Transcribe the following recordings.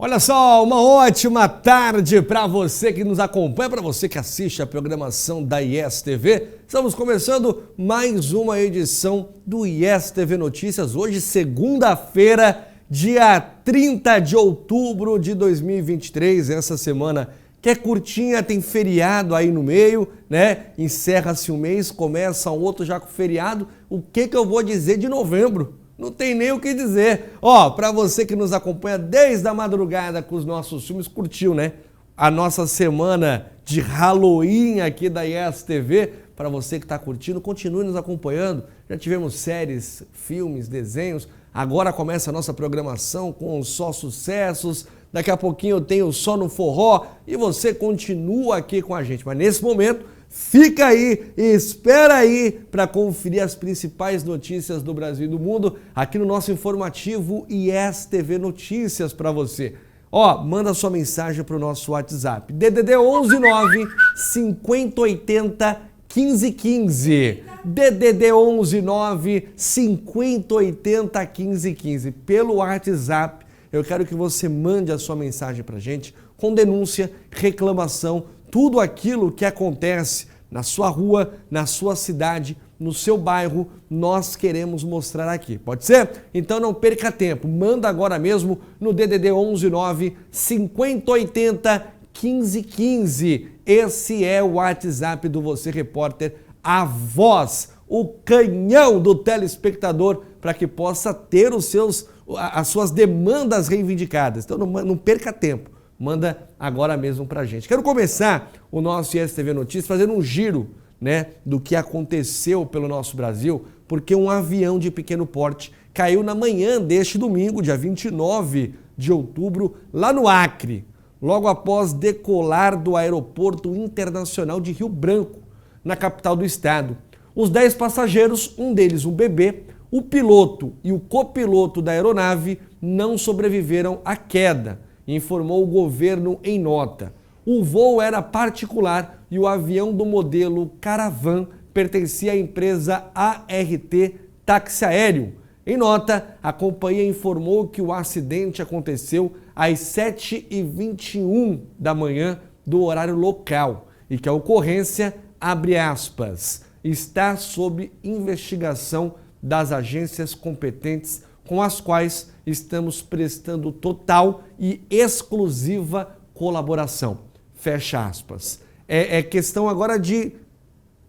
Olha só, uma ótima tarde para você que nos acompanha, para você que assiste a programação da IES TV. Estamos começando mais uma edição do IES TV Notícias, hoje segunda-feira, dia 30 de outubro de 2023, essa semana que é curtinha, tem feriado aí no meio, né? Encerra-se um mês, começa um outro já com feriado. O que eu vou dizer de novembro? Não tem nem o que dizer. Ó, para você que nos acompanha desde a madrugada com os nossos filmes, curtiu, né? A nossa semana de Halloween aqui da IES TV. Para você que está curtindo, continue nos acompanhando. Já tivemos séries, filmes, desenhos. Agora começa a nossa programação com só sucessos. Daqui a pouquinho eu tenho Só no Forró e você continua aqui com a gente. Mas nesse momento, fica aí e espera aí para conferir as principais notícias do Brasil e do mundo aqui no nosso informativo IES TV Notícias para você. Ó, manda sua mensagem para o nosso WhatsApp, DDD 119 5080 1515. DDD 119 5080 1515. Pelo WhatsApp, eu quero que você mande a sua mensagem para a gente com denúncia, reclamação, tudo aquilo que acontece na sua rua, na sua cidade, no seu bairro, nós queremos mostrar aqui. Pode ser? Então não perca tempo, manda agora mesmo no DDD 119 5080 1515. Esse é o WhatsApp do Você Repórter, a voz, o canhão do telespectador para que possa ter as suas demandas reivindicadas. Então não perca tempo. Manda agora mesmo pra gente. Quero começar o nosso IES TV Notícias fazendo um giro, né, do que aconteceu pelo nosso Brasil, porque um avião de pequeno porte caiu na manhã deste domingo, dia 29 de outubro, lá no Acre, logo após decolar do Aeroporto Internacional de Rio Branco, na capital do estado. Os 10 passageiros, um deles um bebê, o piloto e o copiloto da aeronave não sobreviveram à queda, informou o governo em nota. O voo era particular e o avião do modelo Caravan pertencia à empresa ART Táxi Aéreo. Em nota, a companhia informou que o acidente aconteceu às 7h21 da manhã do horário local e que a ocorrência, abre aspas, está sob investigação das agências competentes com as quais estamos prestando total e exclusiva colaboração. Fecha aspas. É questão agora de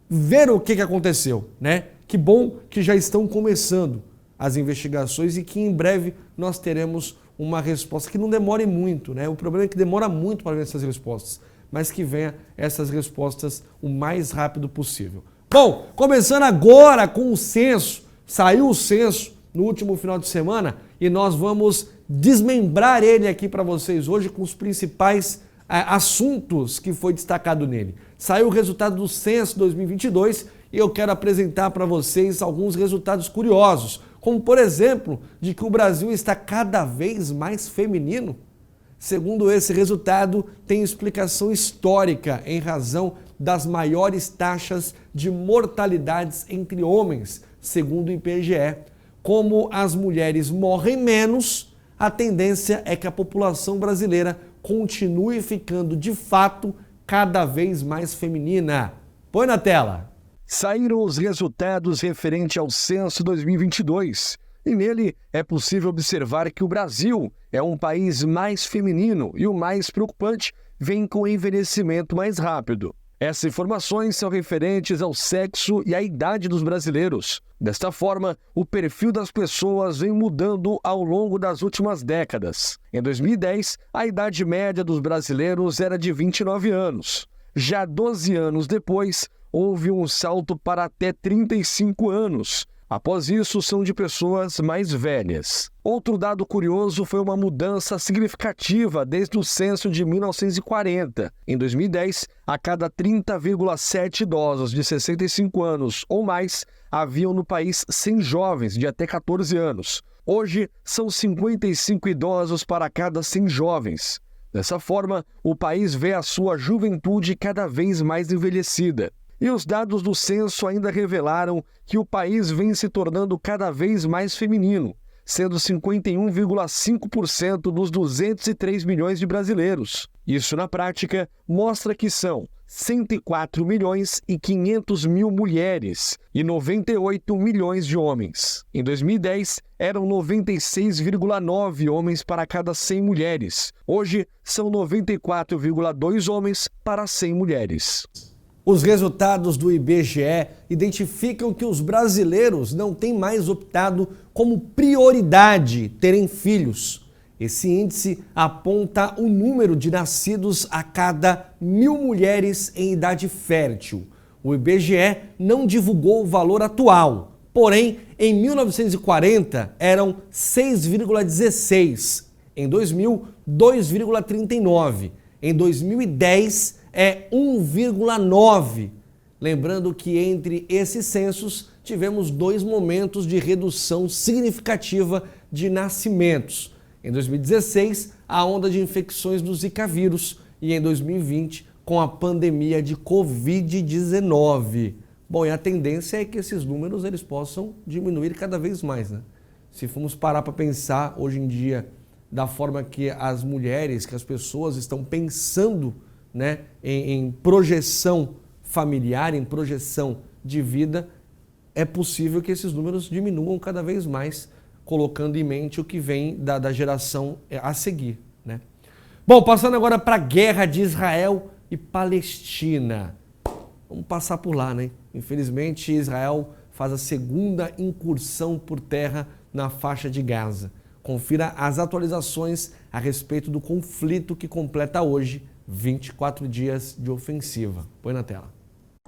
ver o que aconteceu, né? Que bom que já estão começando as investigações e que em breve nós teremos uma resposta que não demore muito, né? O problema é que demora muito para ver essas respostas, mas que venha essas respostas o mais rápido possível. Bom, começando agora com o censo. Saiu o censo no último final de semana e nós vamos desmembrar ele aqui para vocês hoje com os principais assuntos que foi destacado nele. Saiu o resultado do censo 2022 e eu quero apresentar para vocês alguns resultados curiosos, como por exemplo, de que o Brasil está cada vez mais feminino. Segundo esse resultado, tem explicação histórica em razão das maiores taxas de mortalidades entre homens, segundo o IBGE. Como as mulheres morrem menos, a tendência é que a população brasileira continue ficando, de fato, cada vez mais feminina. Põe na tela. Saíram os resultados referentes ao censo 2022. E nele é possível observar que o Brasil é um país mais feminino e o mais preocupante vem com o envelhecimento mais rápido. Essas informações são referentes ao sexo e à idade dos brasileiros. Desta forma, o perfil das pessoas vem mudando ao longo das últimas décadas. Em 2010, a idade média dos brasileiros era de 29 anos. Já 12 anos depois, houve um salto para até 35 anos. Após isso, são de pessoas mais velhas. Outro dado curioso foi uma mudança significativa desde o censo de 1940. Em 2010, a cada 30,7 idosos de 65 anos ou mais, haviam no país 100 jovens de até 14 anos. Hoje, são 55 idosos para cada 100 jovens. Dessa forma, o país vê a sua juventude cada vez mais envelhecida. E os dados do censo ainda revelaram que o país vem se tornando cada vez mais feminino. sendo 51,5% dos 203 milhões de brasileiros. Isso, na prática, mostra que são 104 milhões e 500 mil mulheres e 98 milhões de homens. Em 2010, eram 96,9 homens para cada 100 mulheres. Hoje, são 94,2 homens para 100 mulheres. Os resultados do IBGE identificam que os brasileiros não têm mais optado como prioridade terem filhos. Esse índice aponta o número de nascidos a cada 1.000 mulheres em idade fértil. O IBGE não divulgou o valor atual, porém, em 1940 eram 6,16, em 2000, 2,39, em 2010 é 1,9. Lembrando que entre esses censos tivemos 2 momentos de redução significativa de nascimentos. Em 2016, a onda de infecções do Zika vírus e em 2020, com a pandemia de Covid-19. Bom, e a tendência é que esses números eles possam diminuir cada vez mais, né? Se formos parar para pensar hoje em dia da forma que as mulheres, que as pessoas estão pensando, né, em projeção familiar, em projeção de vida, é possível que esses números diminuam cada vez mais, colocando em mente o que vem da geração a seguir, né? Bom, passando agora para a guerra de Israel e Palestina. Vamos passar por lá, né? Infelizmente, Israel faz a segunda incursão por terra na faixa de Gaza. Confira as atualizações a respeito do conflito que completa hoje 24 dias de ofensiva. Põe na tela.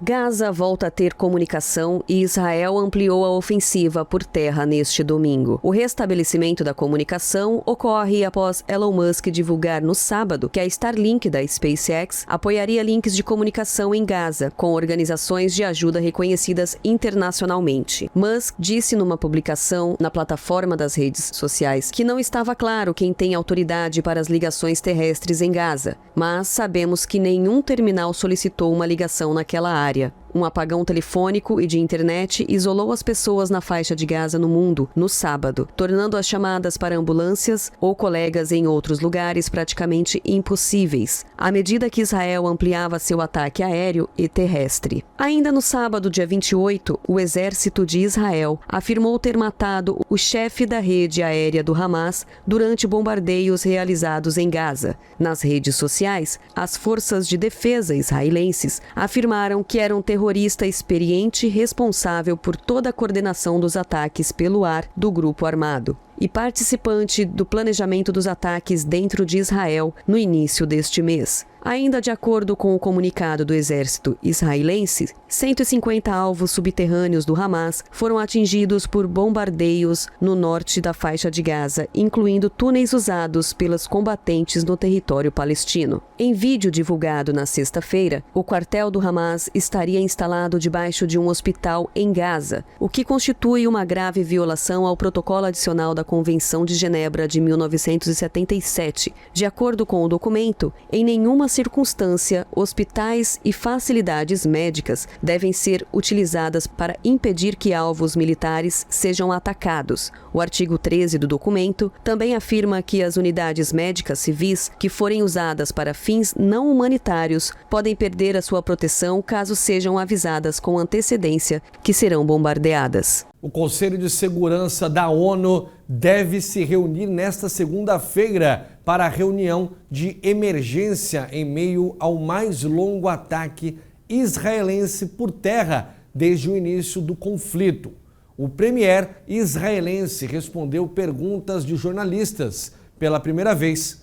Gaza volta a ter comunicação e Israel ampliou a ofensiva por terra neste domingo. O restabelecimento da comunicação ocorre após Elon Musk divulgar no sábado que a Starlink da SpaceX apoiaria links de comunicação em Gaza com organizações de ajuda reconhecidas internacionalmente. Musk disse numa publicação na plataforma das redes sociais que não estava claro quem tem autoridade para as ligações terrestres em Gaza, mas sabemos que nenhum terminal solicitou uma ligação naquela área. Um apagão telefônico e de internet isolou as pessoas na faixa de Gaza no mundo no sábado, tornando as chamadas para ambulâncias ou colegas em outros lugares praticamente impossíveis, à medida que Israel ampliava seu ataque aéreo e terrestre. Ainda no sábado, dia 28, o exército de Israel afirmou ter matado o chefe da rede aérea do Hamas durante bombardeios realizados em Gaza. Nas redes sociais, as forças de defesa israelenses afirmaram que era um terrorista experiente responsável por toda a coordenação dos ataques pelo ar do grupo armado e participante do planejamento dos ataques dentro de Israel no início deste mês. Ainda de acordo com o comunicado do exército israelense, 150 alvos subterrâneos do Hamas foram atingidos por bombardeios no norte da faixa de Gaza, incluindo túneis usados pelos combatentes no território palestino. Em vídeo divulgado na sexta-feira, o quartel do Hamas estaria instalado debaixo de um hospital em Gaza, o que constitui uma grave violação ao protocolo adicional da Convenção de Genebra de 1977. De acordo com o documento, em nenhuma circunstância, hospitais e facilidades médicas devem ser utilizadas para impedir que alvos militares sejam atacados. O artigo 13 do documento também afirma que as unidades médicas civis que forem usadas para fins não humanitários podem perder a sua proteção caso sejam avisadas com antecedência que serão bombardeadas. O Conselho de Segurança da ONU deve se reunir nesta segunda-feira para a reunião de emergência em meio ao mais longo ataque israelense por terra desde o início do conflito. O premier israelense respondeu perguntas de jornalistas pela primeira vez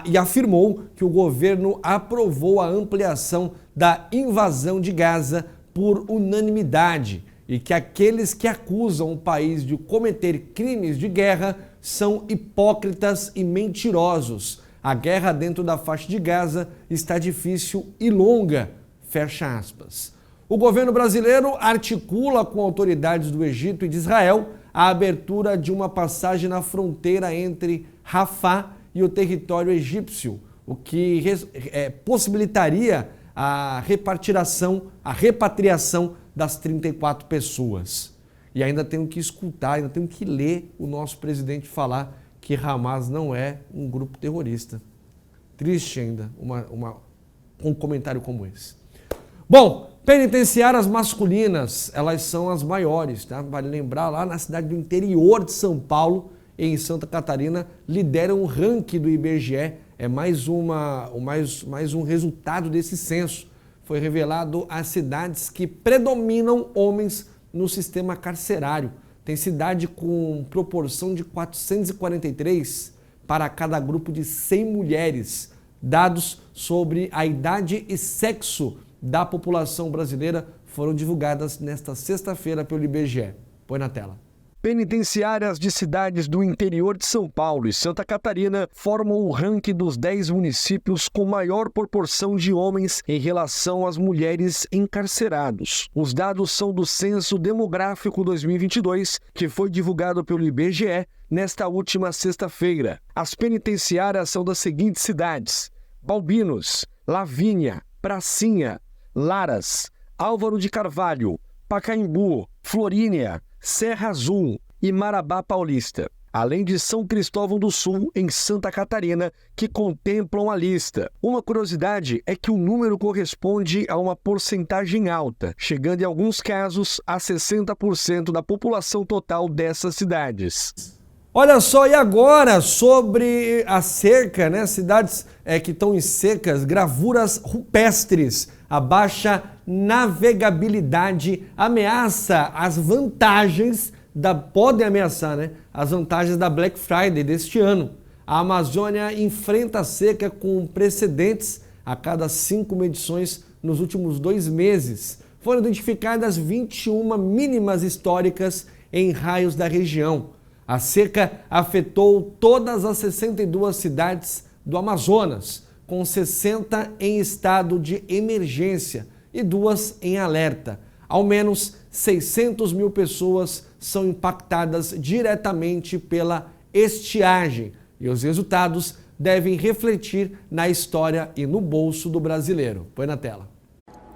e afirmou que o governo aprovou a ampliação da invasão de Gaza por unanimidade e que aqueles que acusam o país de cometer crimes de guerra são hipócritas e mentirosos. A guerra dentro da faixa de Gaza está difícil e longa, fecha aspas. O governo brasileiro articula com autoridades do Egito e de Israel a abertura de uma passagem na fronteira entre Rafah e o território egípcio, o que possibilitaria a repatriação das 34 pessoas. E ainda tenho que escutar, ainda tenho que ler o nosso presidente falar que Hamas não é um grupo terrorista. Triste ainda um comentário como esse. Bom, penitenciárias masculinas, elas são as maiores, tá? Vale lembrar, lá na cidade do interior de São Paulo, em Santa Catarina, lideram o ranking do IBGE. É mais um resultado desse censo. Foi revelado as cidades que predominam homens no sistema carcerário. Tem cidade com proporção de 443 para cada grupo de 100 mulheres. Dados sobre a idade e sexo da população brasileira foram divulgadas nesta sexta-feira pelo IBGE. Põe na tela. Penitenciárias de cidades do interior de São Paulo e Santa Catarina formam o ranking dos 10 municípios com maior proporção de homens em relação às mulheres encarcerados. Os dados são do Censo Demográfico 2022, que foi divulgado pelo IBGE nesta última sexta-feira. As penitenciárias são das seguintes cidades: Balbinos, Lavínia, Pracinha, Laras, Álvaro de Carvalho, Pacaembu, Florínia, Serra Azul e Marabá Paulista, além de São Cristóvão do Sul, em Santa Catarina, que contemplam a lista. Uma curiosidade é que o número corresponde a uma porcentagem alta, chegando em alguns casos a 60% da população total dessas cidades. Olha só, e agora sobre a seca, né? Cidades que estão em secas, gravuras rupestres, a baixa navegabilidade ameaça as vantagens podem ameaçar, né? As vantagens da Black Friday deste ano. A Amazônia enfrenta a seca com precedentes a cada 5 medições nos últimos 2 meses. Foram identificadas 21 mínimas históricas em raios da região. A seca afetou todas as 62 cidades do Amazonas, com 60 em estado de emergência e 2 em alerta. Ao menos 600 mil pessoas são impactadas diretamente pela estiagem e os resultados devem refletir na história e no bolso do brasileiro. Põe na tela.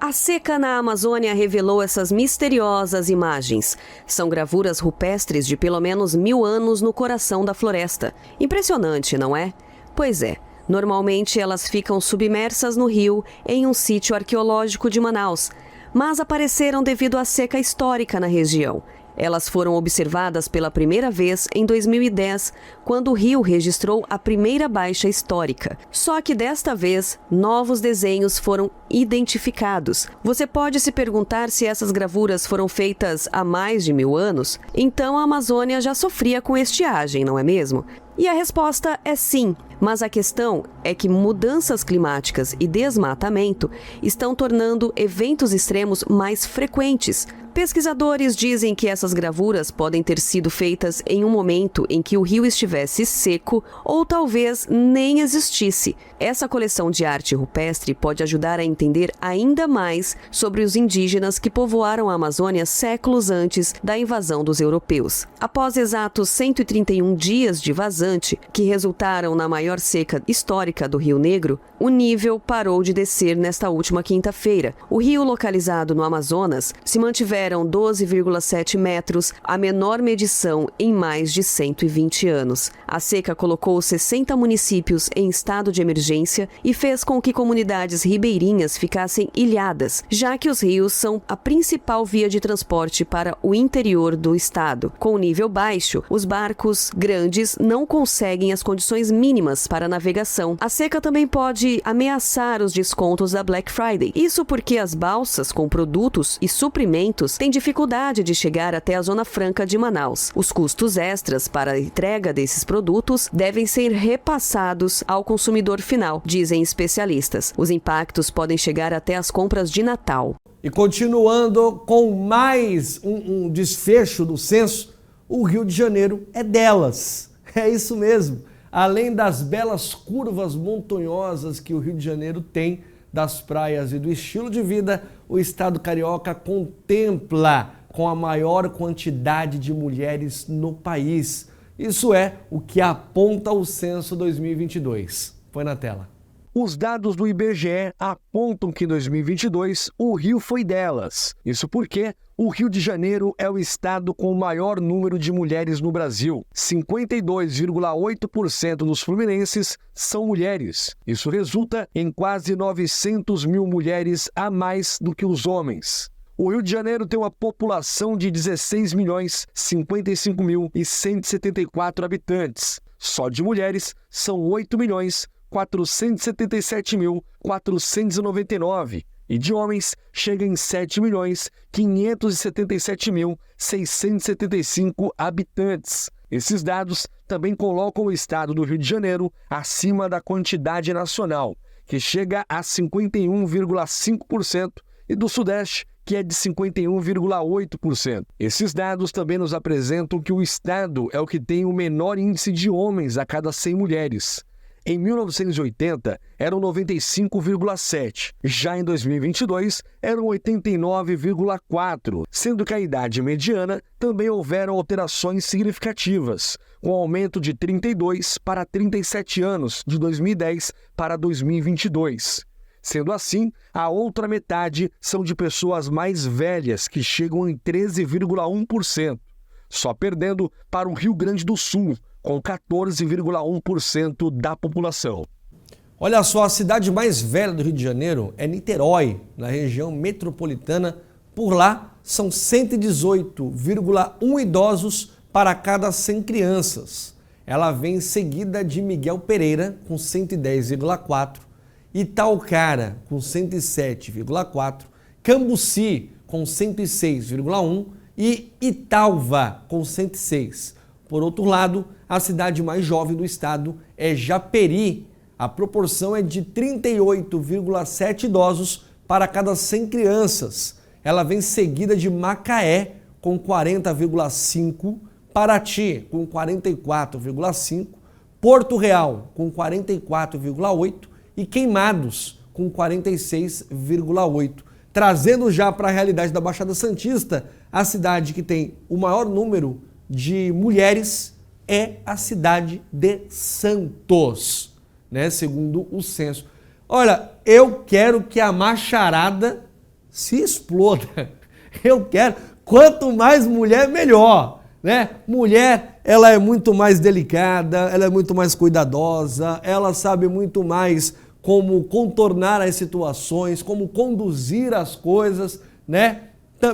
A seca na Amazônia revelou essas misteriosas imagens. São gravuras rupestres de pelo menos 1000 anos no coração da floresta. Impressionante, não é? Pois é. Normalmente elas ficam submersas no rio em um sítio arqueológico de Manaus, mas apareceram devido à seca histórica na região. Elas foram observadas pela primeira vez em 2010, quando o rio registrou a primeira baixa histórica. Só que desta vez, novos desenhos foram identificados. Você pode se perguntar se essas gravuras foram feitas há mais de 1000 anos? Então a Amazônia já sofria com estiagem, não é mesmo? E a resposta é sim, mas a questão é que mudanças climáticas e desmatamento estão tornando eventos extremos mais frequentes. Pesquisadores dizem que essas gravuras podem ter sido feitas em um momento em que o rio estivesse seco ou talvez nem existisse. Essa coleção de arte rupestre pode ajudar a entender ainda mais sobre os indígenas que povoaram a Amazônia séculos antes da invasão dos europeus. Após exatos 131 dias de vazante, que resultaram na maior seca histórica do Rio Negro, o nível parou de descer nesta última quinta-feira. O rio, localizado no Amazonas, se mantiveram 12,7 metros, a menor medição em mais de 120 anos. A seca colocou 60 municípios em estado de emergência e fez com que comunidades ribeirinhas ficassem ilhadas, já que os rios são a principal via de transporte para o interior do estado. Com o nível baixo, os barcos grandes não conseguem as condições mínimas para a navegação. A seca também pode ameaçar os descontos da Black Friday. Isso porque as balsas com produtos e suprimentos têm dificuldade de chegar até a Zona Franca de Manaus. Os custos extras para a entrega desses produtos devem ser repassados ao consumidor final, dizem especialistas. Os impactos podem chegar até as compras de Natal. E continuando com mais um desfecho do censo, o Rio de Janeiro é delas. É isso mesmo. Além das belas curvas montanhosas que o Rio de Janeiro tem, das praias e do estilo de vida, o estado carioca contempla com a maior quantidade de mulheres no país. Isso é o que aponta o censo 2022. Põe na tela. Os dados do IBGE apontam que em 2022 o Rio foi delas. Isso porque o Rio de Janeiro é o estado com o maior número de mulheres no Brasil. 52,8% dos fluminenses são mulheres. Isso resulta em quase 900 mil mulheres a mais do que os homens. O Rio de Janeiro tem uma população de 16.055.174 habitantes. Só de mulheres são 8.477.499 e de homens chega em 7.577.675 habitantes. Esses dados também colocam o estado do Rio de Janeiro acima da quantidade nacional, que chega a 51,5%, e do Sudeste, que é de 51,8%. Esses dados também nos apresentam que o estado é o que tem o menor índice de homens a cada 100 mulheres. Em 1980, eram 95,7. Já em 2022, eram 89,4, sendo que a idade mediana também houveram alterações significativas, com aumento de 32 para 37 anos, de 2010 para 2022. Sendo assim, a outra metade são de pessoas mais velhas, que chegam em 13,1%, só perdendo para o Rio Grande do Sul, com 14,1% da população. Olha só, a cidade mais velha do Rio de Janeiro é Niterói, na região metropolitana. Por lá, são 118,1 idosos para cada 100 crianças. Ela vem seguida de Miguel Pereira, com 110,4, Itaocara, com 107,4, Cambuci, com 106,1 e Italva, com 106. Por outro lado, a cidade mais jovem do estado é Japeri. A proporção é de 38,7 idosos para cada 100 crianças. Ela vem seguida de Macaé, com 40,5, Paraty, com 44,5, Porto Real, com 44,8 e Queimados, com 46,8. Trazendo já para a realidade da Baixada Santista, a cidade que tem o maior número de mulheres é a cidade de Santos, né? Segundo o censo. Olha, eu quero que a macharada se exploda. Eu quero, quanto mais mulher, melhor, né? Mulher, ela é muito mais delicada, ela é muito mais cuidadosa, ela sabe muito mais como contornar as situações, como conduzir as coisas, né?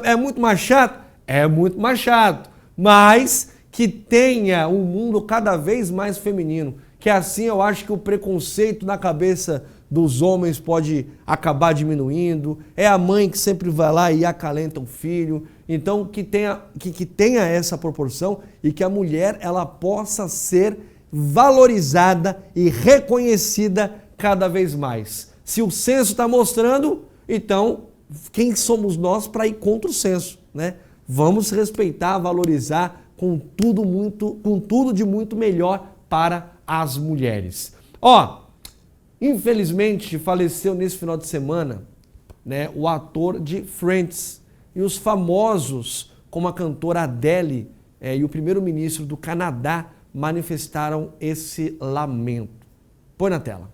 É muito mais chato? É muito mais chato, mas que tenha um mundo cada vez mais feminino, que assim eu acho que o preconceito na cabeça dos homens pode acabar diminuindo, é a mãe que sempre vai lá e acalenta o filho, então que tenha essa proporção e que a mulher ela possa ser valorizada e reconhecida cada vez mais. Se o censo está mostrando, então quem somos nós para ir contra o censo, né? Vamos respeitar, valorizar com tudo de muito melhor para as mulheres. Infelizmente faleceu nesse final de semana, né, o ator de Friends e os famosos como a cantora Adele e o primeiro-ministro do Canadá manifestaram esse lamento. Põe na tela.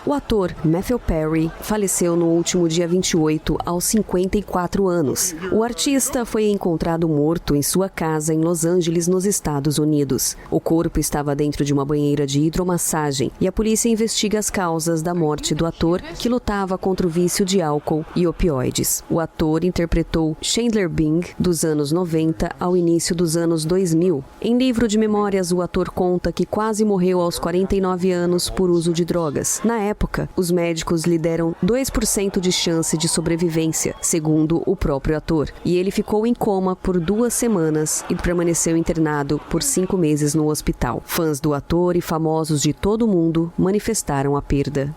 O ator Matthew Perry faleceu no último dia 28, aos 54 anos. O artista foi encontrado morto em sua casa em Los Angeles, nos Estados Unidos. O corpo estava dentro de uma banheira de hidromassagem e a polícia investiga as causas da morte do ator, que lutava contra o vício de álcool e opioides. O ator interpretou Chandler Bing dos anos 90 ao início dos anos 2000. Em livro de memórias, o ator conta que quase morreu aos 49 anos por uso de drogas. Na época, os médicos lhe deram 2% de chance de sobrevivência, segundo o próprio ator. E ele ficou em coma por 2 semanas e permaneceu internado por 5 meses no hospital. Fãs do ator e famosos de todo o mundo manifestaram a perda.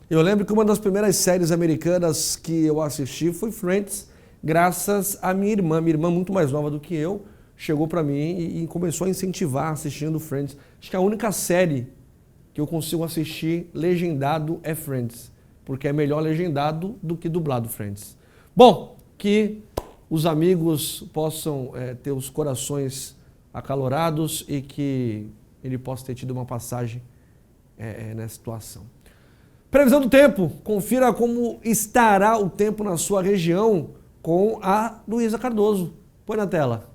Eu lembro que uma das primeiras séries americanas que eu assisti foi Friends, graças à minha irmã. Minha irmã, muito mais nova do que eu, chegou para mim e começou a incentivar assistindo Friends. Acho que a única série que eu consigo assistir legendado é Friends, porque é melhor legendado do que dublado Friends. Bom, que os amigos possam ter os corações acalorados e que ele possa ter tido uma passagem nessa situação. Previsão do tempo. Confira como estará o tempo na sua região com a Luísa Cardoso. Põe na tela.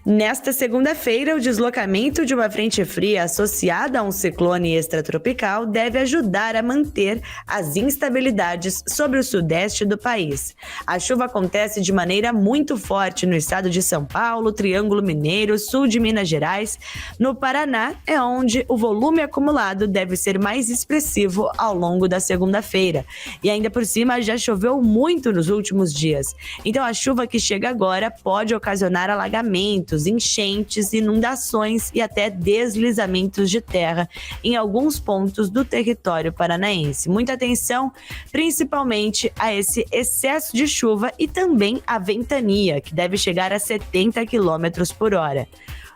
Nesta segunda-feira, o deslocamento de uma frente fria associada a um ciclone extratropical deve ajudar a manter as instabilidades sobre o sudeste do país. A chuva acontece de maneira muito forte no estado de São Paulo, Triângulo Mineiro, sul de Minas Gerais. No Paraná é onde o volume acumulado deve ser mais expressivo ao longo da segunda-feira. E ainda por cima já choveu muito nos últimos dias. Então a chuva que chega agora pode ocasionar alagamentos, enchentes, inundações e até deslizamentos de terra em alguns pontos do território paranaense. Muita atenção, principalmente a esse excesso de chuva e também a ventania, que deve chegar a 70 km por hora.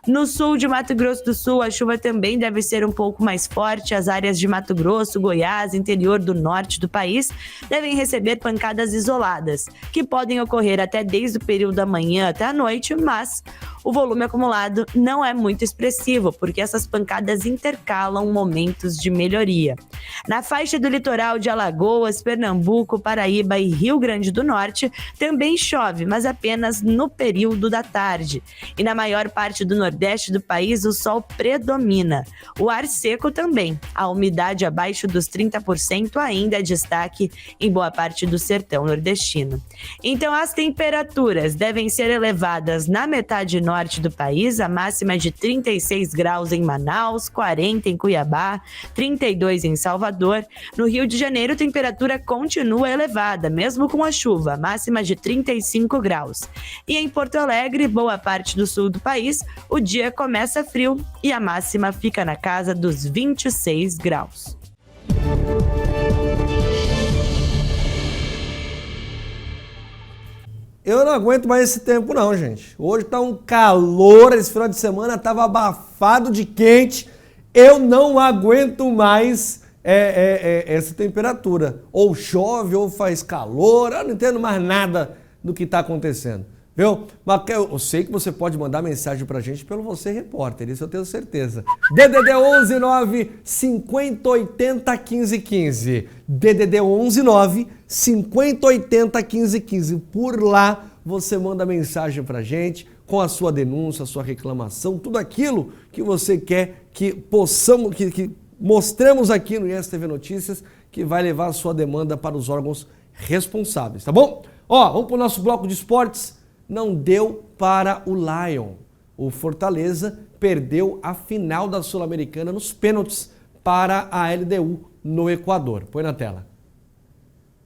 No sul de Mato Grosso do Sul, a chuva também deve ser um pouco mais forte. As áreas de Mato Grosso, Goiás, interior do norte do país, devem receber pancadas isoladas, que podem ocorrer até desde o período da manhã até a noite, mas o volume acumulado não é muito expressivo, porque essas pancadas intercalam momentos de melhoria. Na faixa do litoral de Alagoas, Pernambuco, Paraíba e Rio Grande do Norte, também chove, mas apenas no período da tarde. E na maior parte do nordeste do país, o sol predomina. O ar seco também. A umidade abaixo dos 30% ainda é destaque em boa parte do sertão nordestino. Então, as temperaturas devem ser elevadas na metade norte do país, a máxima de 36 graus em Manaus, 40 em Cuiabá, 32 em Salvador. No Rio de Janeiro, a temperatura continua elevada, mesmo com a chuva, máxima de 35 graus. E em Porto Alegre, boa parte do sul do país, o dia começa frio e a máxima fica na casa dos 26 graus. Eu não aguento mais esse tempo não, gente. Hoje tá um calor, esse final de semana tava abafado de quente. Eu não aguento mais essa temperatura. Ou chove, ou faz calor, eu não entendo mais nada do que tá acontecendo. Viu? Mas eu sei que você pode mandar mensagem pra gente pelo Você Repórter, isso eu tenho certeza. DDD 11 9 50 80 15 15. DDD 11 9 50 80 15 15. Por lá você manda mensagem pra gente com a sua denúncia, a sua reclamação, tudo aquilo que você quer que possamos, que mostremos aqui no ISTV Notícias, que vai levar a sua demanda para os órgãos responsáveis, tá bom? Ó, vamos pro nosso bloco de esportes. Não deu para o Lion. O Fortaleza perdeu a final da Sul-Americana nos pênaltis para a LDU no Equador. Põe na tela.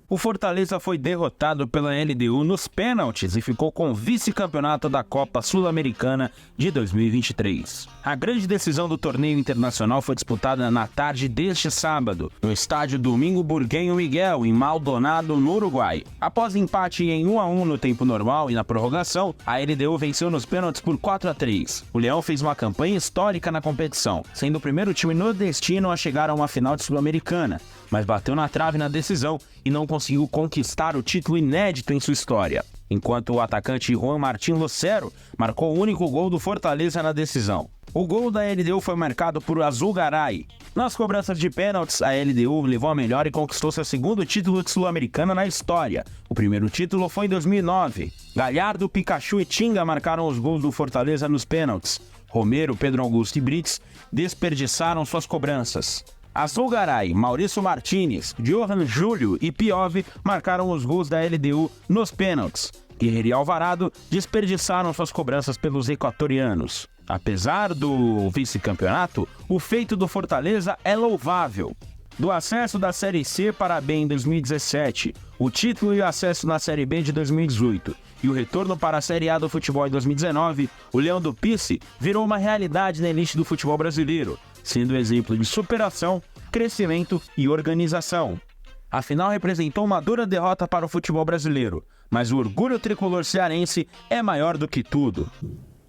O Fortaleza foi derrotado pela LDU nos pênaltis e ficou com o vice-campeonato da Copa Sul-Americana de 2023. A grande decisão do torneio internacional foi disputada na tarde deste sábado, no estádio Domingo Burguenho Miguel, em Maldonado, no Uruguai. Após empate em 1-1 no tempo normal e na prorrogação, a LDU venceu nos pênaltis por 4-3. O Leão fez uma campanha histórica na competição, sendo o primeiro time nordestino a chegar a uma final de Sul-Americana, mas bateu na trave na decisão e não conseguiu conquistar o título inédito em sua história, enquanto o atacante Juan Martín Lucero marcou o único gol do Fortaleza na decisão. O gol da LDU foi marcado por Azulgaray. Nas cobranças de pênaltis, a LDU levou a melhor e conquistou seu segundo título de Sul-Americana na história. O primeiro título foi em 2009. Galhardo, Pikachu e Tinga marcaram os gols do Fortaleza nos pênaltis. Romero, Pedro Augusto e Brits desperdiçaram suas cobranças. Azulgaray, Maurício Martínez, Johan Júlio e Piove marcaram os gols da LDU nos pênaltis. Guerreiro e Alvarado desperdiçaram suas cobranças pelos equatorianos. Apesar do vice-campeonato, o feito do Fortaleza é louvável. Do acesso da Série C para a B em 2017, o título e o acesso na Série B de 2018 e o retorno para a Série A do futebol em 2019, o Leão do Pice virou uma realidade na elite do futebol brasileiro, sendo exemplo de superação, crescimento e organização. A final representou uma dura derrota para o futebol brasileiro, mas o orgulho tricolor cearense é maior do que tudo.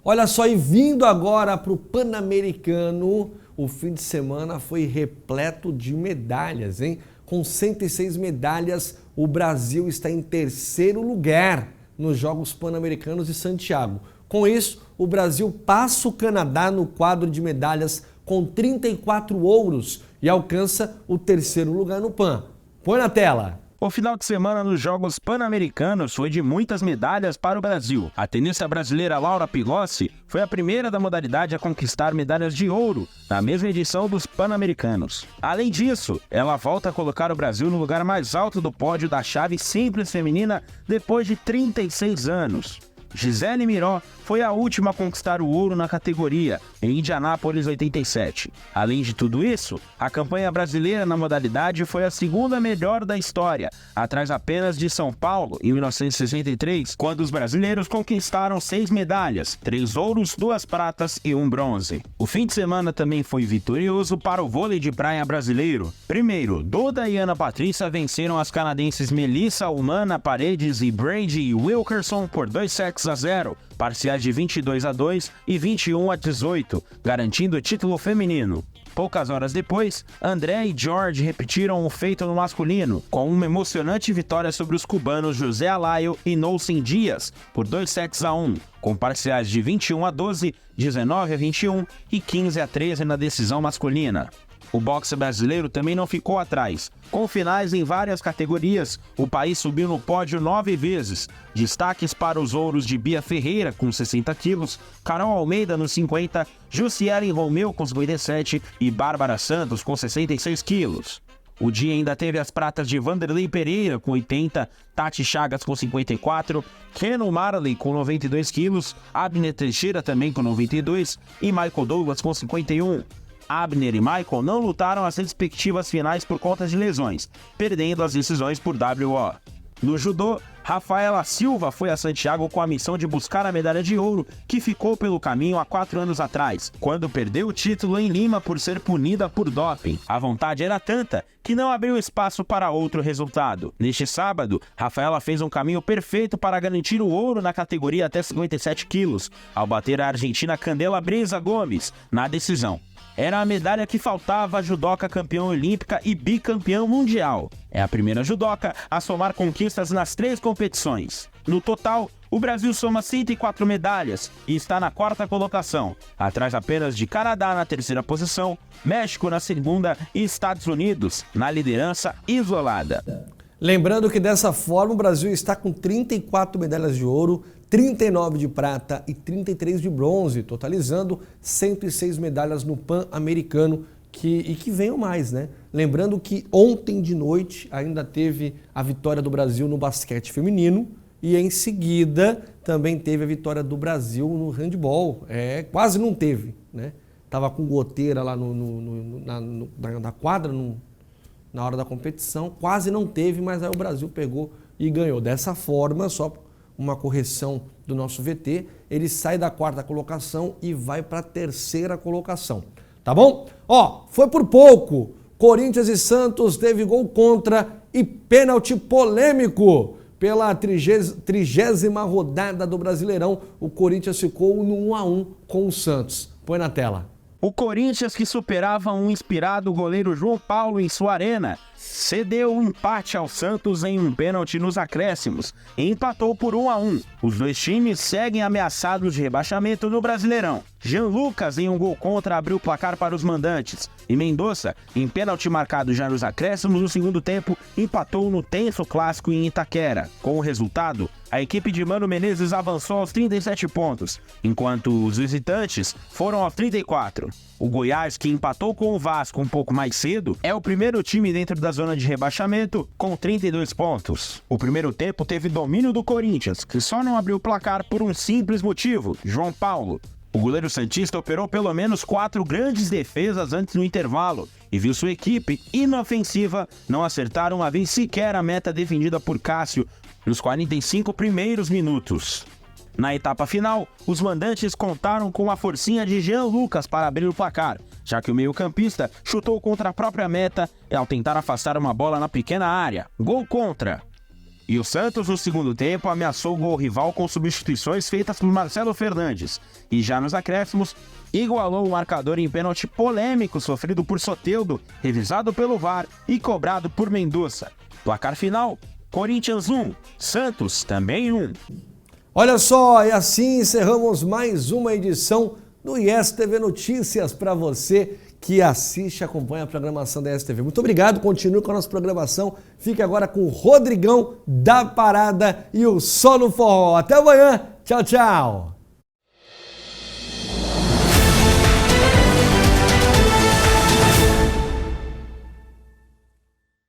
Olha só, e vindo agora para o Pan-Americano, o fim de semana foi repleto de medalhas, hein? Com 106 medalhas, o Brasil está em terceiro lugar nos Jogos Pan-Americanos de Santiago, Com isso, o Brasil passa o Canadá no quadro de medalhas com 34 ouros e alcança o 3º lugar no PAN. Põe na tela! O final de semana nos Jogos Pan-Americanos foi de muitas medalhas para o Brasil. A tenista brasileira Laura Pigossi foi a primeira da modalidade a conquistar medalhas de ouro na mesma edição dos Pan-Americanos. Além disso, ela volta a colocar o Brasil no lugar mais alto do pódio da chave simples feminina depois de 36 anos. Gisele Miró foi a última a conquistar o ouro na categoria, em Indianápolis 87. Além de tudo isso, a campanha brasileira na modalidade foi a 2ª melhor da história, atrás apenas de São Paulo, em 1963, quando os brasileiros conquistaram 6 medalhas, 3 ouros, 2 pratas e 1 bronze. O fim de semana também foi vitorioso para o vôlei de praia brasileiro. Primeiro, Duda e Ana Patrícia venceram as canadenses Melissa Humana Paredes e Brady Wilkerson por 2-0, parciais de 22-2 e 21-18, garantindo o título feminino. Poucas horas depois, André e George repetiram o feito no masculino, com uma emocionante vitória sobre os cubanos José Alaio e Nolcin Dias, por 2-1, com parciais de 21-12, 19-21 e 15-13 na decisão masculina. O boxe brasileiro também não ficou atrás. Com finais em várias categorias, o país subiu no pódio 9 vezes. Destaques para os ouros de Bia Ferreira, com 60 quilos, Carol Almeida, nos 50, Jussiele Romeu, com 57 e Bárbara Santos, com 66 quilos. O dia ainda teve as pratas de Vanderlei Pereira, com 80, Tati Chagas, com 54, Kenan Marley, com 92 quilos, Abner Teixeira, também com 92, e Michael Douglas, com 51. Abner e Michael não lutaram as respectivas finais por conta de lesões, perdendo as decisões por WO. No judô, Rafaela Silva foi a Santiago com a missão de buscar a medalha de ouro que ficou pelo caminho há 4 anos atrás, quando perdeu o título em Lima por ser punida por doping. A vontade era tanta que não abriu espaço para outro resultado. Neste sábado, Rafaela fez um caminho perfeito para garantir o ouro na categoria até 57 quilos, ao bater a argentina Candela Brisa Gomes na decisão. Era a medalha que faltava à judoca campeã olímpica e bicampeã mundial. É a primeira judoca a somar conquistas nas 3 competições. No total, o Brasil soma 104 medalhas e está na 4ª colocação, atrás apenas de Canadá na 3ª posição, México na 2ª e Estados Unidos na liderança isolada. Lembrando que dessa forma o Brasil está com 34 medalhas de ouro, 39 de prata e 33 de bronze, totalizando 106 medalhas no Pan-Americano e que venham mais, né? Lembrando que ontem de noite ainda teve a vitória do Brasil no basquete feminino e em seguida também teve a vitória do Brasil no handebol. Quase não teve, né? Tava com goteira lá na quadra, na hora da competição, quase não teve, mas aí o Brasil pegou e ganhou. Dessa forma, só uma correção do nosso VT, ele sai da 4ª colocação e vai para a 3ª colocação, tá bom? Foi por pouco, Corinthians e Santos teve gol contra e pênalti polêmico. Pela 30ª rodada do Brasileirão, o Corinthians ficou no 1-1 com o Santos. Põe na tela. O Corinthians, que superava um inspirado goleiro João Paulo em sua arena, cedeu um empate ao Santos em um pênalti nos acréscimos e empatou por 1-1. Os dois times seguem ameaçados de rebaixamento no Brasileirão. Jean Lucas, em um gol contra, abriu o placar para os mandantes. E Mendonça, em pênalti marcado já nos acréscimos no segundo tempo, empatou no tenso clássico em Itaquera. Com o resultado, a equipe de Mano Menezes avançou aos 37 pontos, enquanto os visitantes foram aos 34. O Goiás, que empatou com o Vasco um pouco mais cedo, é o primeiro time dentro da zona de rebaixamento com 32 pontos. O primeiro tempo teve domínio do Corinthians, que só não abriu o placar por um simples motivo: João Paulo. O goleiro santista operou pelo menos 4 grandes defesas antes do intervalo e viu sua equipe, inofensiva, não acertar uma vez sequer a meta defendida por Cássio nos 45 primeiros minutos. Na etapa final, os mandantes contaram com a forcinha de Jean Lucas para abrir o placar, já que o meio-campista chutou contra a própria meta ao tentar afastar uma bola na pequena área. Gol contra! E o Santos, no segundo tempo, ameaçou o gol rival com substituições feitas por Marcelo Fernandes. E já nos acréscimos, igualou o marcador em pênalti polêmico sofrido por Soteldo, revisado pelo VAR e cobrado por Mendonça. Placar final, Corinthians 1, Santos também 1. Olha só, e assim encerramos mais uma edição do ISTV Notícias para você que assiste e acompanha a programação da ISTV. Muito obrigado, continue com a nossa programação. Fique agora com o Rodrigão da Parada e o Só no Forró. Até amanhã, tchau, tchau!